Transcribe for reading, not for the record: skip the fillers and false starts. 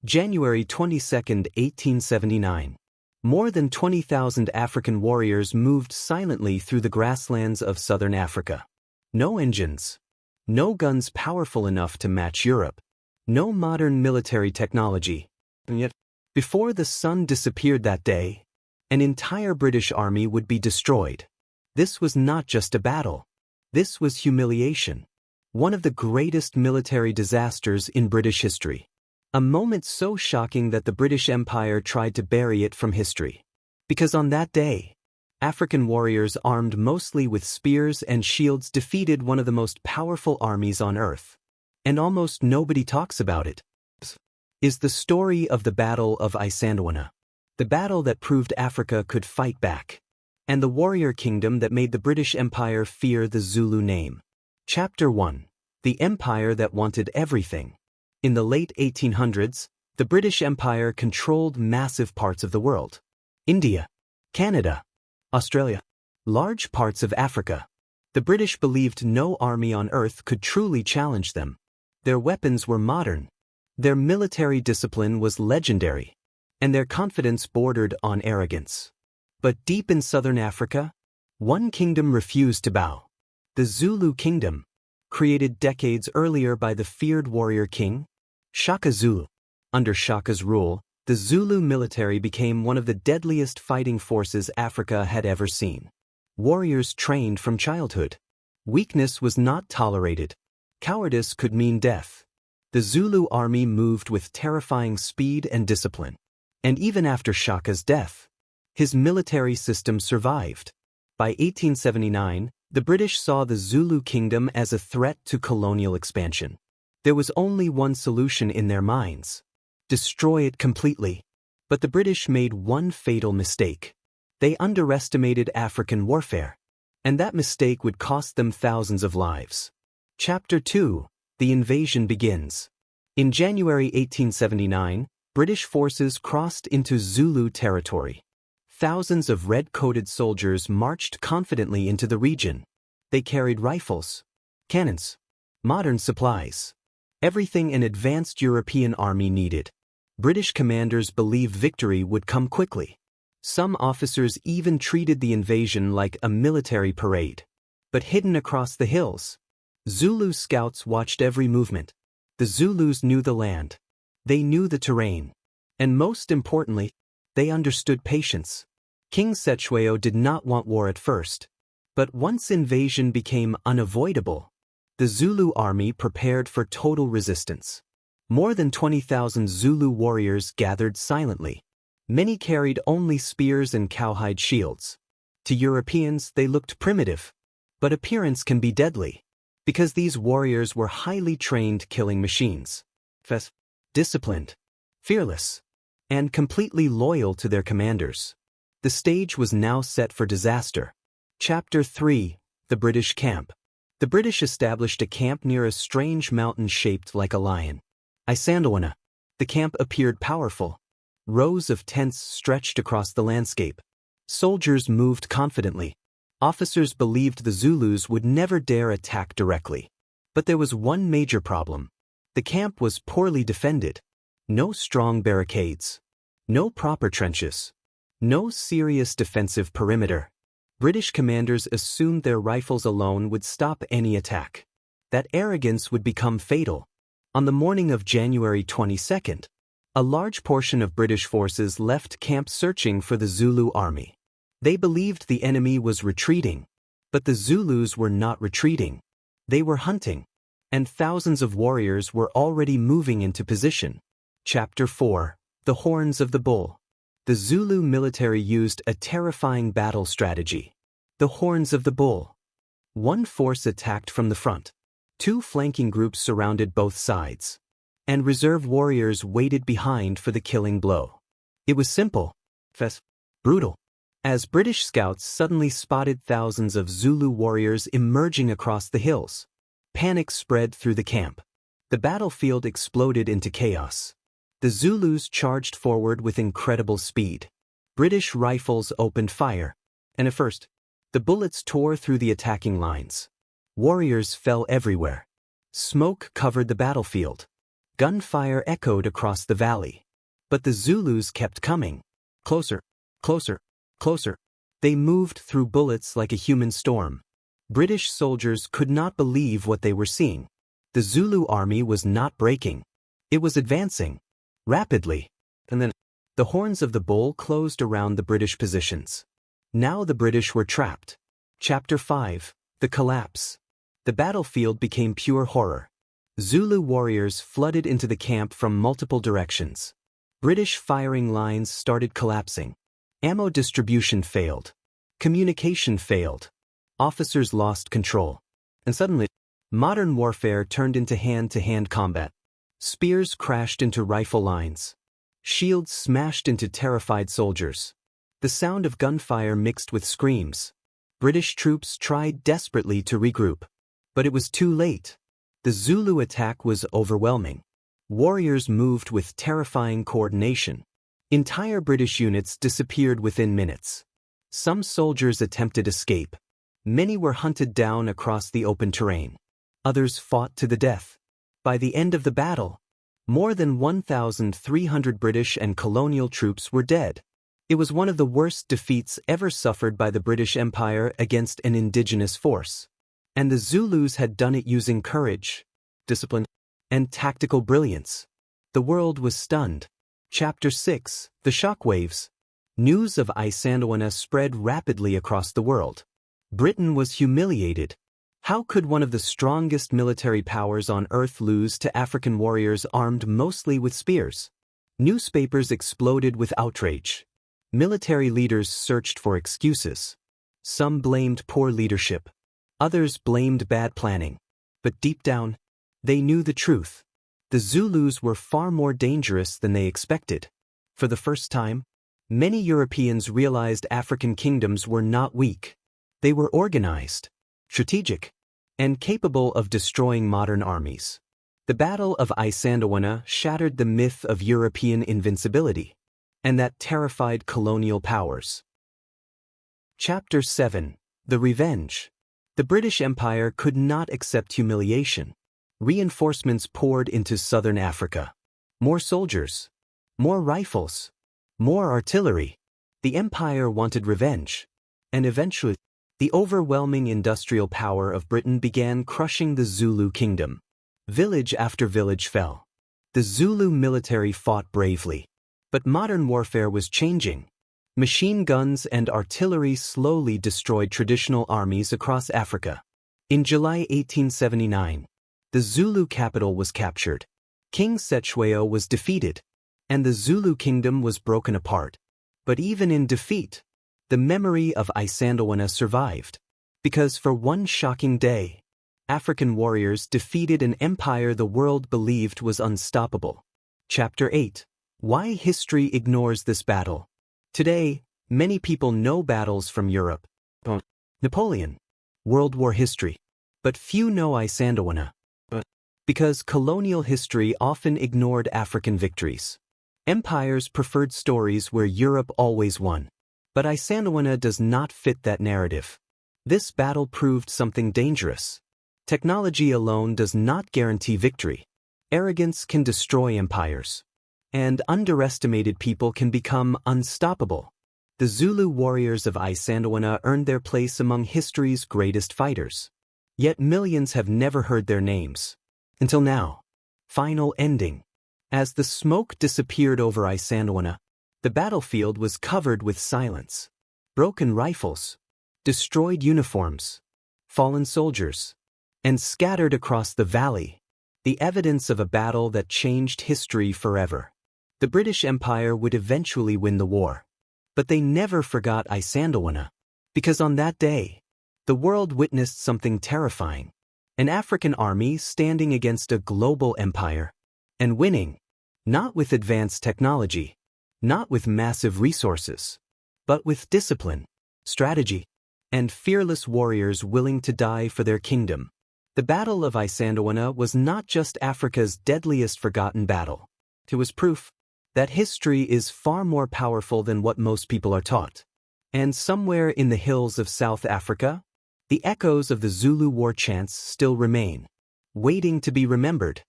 January 22, 1879. More than 20,000 African warriors moved silently through the grasslands of southern Africa. No engines. No guns powerful enough to match Europe. No modern military technology. And yet, before the sun disappeared that day, an entire British army would be destroyed. This was not just a battle. This was humiliation. One of the greatest military disasters in British history. A moment so shocking that the British Empire tried to bury it from history. Because on that day, African warriors armed mostly with spears and shields defeated one of the most powerful armies on earth. And almost nobody talks about it. Is the story of the Battle of Isandlwana. The battle that proved Africa could fight back. And the warrior kingdom that made the British Empire fear the Zulu name. Chapter 1. The Empire that wanted everything. In the late 1800s, the British Empire controlled massive parts of the world. India, Canada, Australia, large parts of Africa. The British believed no army on earth could truly challenge them. Their weapons were modern. Their military discipline was legendary. And their confidence bordered on arrogance. But deep in southern Africa, one kingdom refused to bow. The Zulu Kingdom, created decades earlier by the feared warrior king, Shaka Zulu. Under Shaka's rule, the Zulu military became one of the deadliest fighting forces Africa had ever seen. Warriors trained from childhood. Weakness was not tolerated. Cowardice could mean death. The Zulu army moved with terrifying speed and discipline. And even after Shaka's death, his military system survived. By 1879, the British saw the Zulu Kingdom as a threat to colonial expansion. There was only one solution in their minds: destroy it completely. But the British made one fatal mistake. They underestimated African warfare. And that mistake would cost them thousands of lives. Chapter 2. The invasion begins. In January 1879, British forces crossed into Zulu territory. Thousands of red-coated soldiers marched confidently into the region. They carried rifles, cannons, modern supplies, everything an advanced European army needed. British commanders believed victory would come quickly. Some officers even treated the invasion like a military parade. But hidden across the hills, Zulu scouts watched every movement. The Zulus knew the land. They knew the terrain. And most importantly, they understood patience. King Cetshwayo did not want war at first. But once invasion became unavoidable, the Zulu army prepared for total resistance. More than 20,000 Zulu warriors gathered silently. Many carried only spears and cowhide shields. To Europeans, they looked primitive. But appearance can be deadly. Because these warriors were highly trained killing machines. Disciplined, fearless, and completely loyal to their commanders. The stage was now set for disaster. Chapter 3. The British Camp. The British established a camp near a strange mountain shaped like a lion. Isandlwana. The camp appeared powerful. Rows of tents stretched across the landscape. Soldiers moved confidently. Officers believed the Zulus would never dare attack directly. But there was one major problem. The camp was poorly defended. No strong barricades. No proper trenches. No serious defensive perimeter. British commanders assumed their rifles alone would stop any attack. That arrogance would become fatal. On the morning of January 22nd, a large portion of British forces left camp searching for the Zulu army. They believed the enemy was retreating. But the Zulus were not retreating. They were hunting. And thousands of warriors were already moving into position. Chapter 4. The Horns of the Bull. The Zulu military used a terrifying battle strategy. The Horns of the Bull. One force attacked from the front. Two flanking groups surrounded both sides. And reserve warriors waited behind for the killing blow. It was simple, brutal. As British scouts suddenly spotted thousands of Zulu warriors emerging across the hills, panic spread through the camp. The battlefield exploded into chaos. The Zulus charged forward with incredible speed. British rifles opened fire, and at first, the bullets tore through the attacking lines. Warriors fell everywhere. Smoke covered the battlefield. Gunfire echoed across the valley. But the Zulus kept coming. Closer, closer, closer. They moved through bullets like a human storm. British soldiers could not believe what they were seeing. The Zulu army was not breaking. It was advancing. Rapidly. And then, the horns of the bull closed around the British positions. Now the British were trapped. Chapter 5. The Collapse. The battlefield became pure horror. Zulu warriors flooded into the camp from multiple directions. British firing lines started collapsing. Ammo distribution failed. Communication failed. Officers lost control. And suddenly, modern warfare turned into hand-to-hand combat. Spears crashed into rifle lines. Shields smashed into terrified soldiers. The sound of gunfire mixed with screams. British troops tried desperately to regroup. But it was too late. The Zulu attack was overwhelming. Warriors moved with terrifying coordination. Entire British units disappeared within minutes. Some soldiers attempted escape. Many were hunted down across the open terrain. Others fought to the death. By the end of the battle, more than 1,300 British and colonial troops were dead. It was one of the worst defeats ever suffered by the British Empire against an indigenous force. And the Zulus had done it using courage, discipline, and tactical brilliance. The world was stunned. Chapter 6. The Shockwaves. News of Isandlwana spread rapidly across the world. Britain was humiliated. How could one of the strongest military powers on earth lose to African warriors armed mostly with spears? Newspapers exploded with outrage. Military leaders searched for excuses. Some blamed poor leadership. Others blamed bad planning. But deep down, they knew the truth. The Zulus were far more dangerous than they expected. For the first time, many Europeans realized African kingdoms were not weak. They were organized, strategic, and capable of destroying modern armies. The Battle of Isandlwana shattered the myth of European invincibility, and that terrified colonial powers. Chapter 7. The Revenge. The British Empire could not accept humiliation. Reinforcements poured into southern Africa. More soldiers. More rifles. More artillery. The empire wanted revenge. And eventually, the overwhelming industrial power of Britain began crushing the Zulu Kingdom. Village after village fell. The Zulu military fought bravely. But modern warfare was changing. Machine guns and artillery slowly destroyed traditional armies across Africa. In July 1879, the Zulu capital was captured. King Cetshwayo was defeated, and the Zulu Kingdom was broken apart. But even in defeat, the memory of Isandlwana survived. Because for one shocking day, African warriors defeated an empire the world believed was unstoppable. Chapter 8. Why history ignores this battle. Today, many people know battles from Europe. Napoleon. World War history. But few know Isandlwana. Because colonial history often ignored African victories. Empires preferred stories where Europe always won. But Isandlwana does not fit that narrative. This battle proved something dangerous. Technology alone does not guarantee victory. Arrogance can destroy empires. And underestimated people can become unstoppable. The Zulu warriors of Isandlwana earned their place among history's greatest fighters. Yet millions have never heard their names. Until now. Final ending. As the smoke disappeared over Isandlwana, the battlefield was covered with silence. Broken rifles, destroyed uniforms, fallen soldiers, and scattered across the valley, the evidence of a battle that changed history forever. The British Empire would eventually win the war. But they never forgot Isandlwana, because on that day, the world witnessed something terrifying. An African army standing against a global empire, and winning, not with advanced technology, not with massive resources, but with discipline, strategy, and fearless warriors willing to die for their kingdom. The Battle of Isandlwana was not just Africa's deadliest forgotten battle. It was proof that history is far more powerful than what most people are taught. And somewhere in the hills of South Africa, the echoes of the Zulu war chants still remain, waiting to be remembered.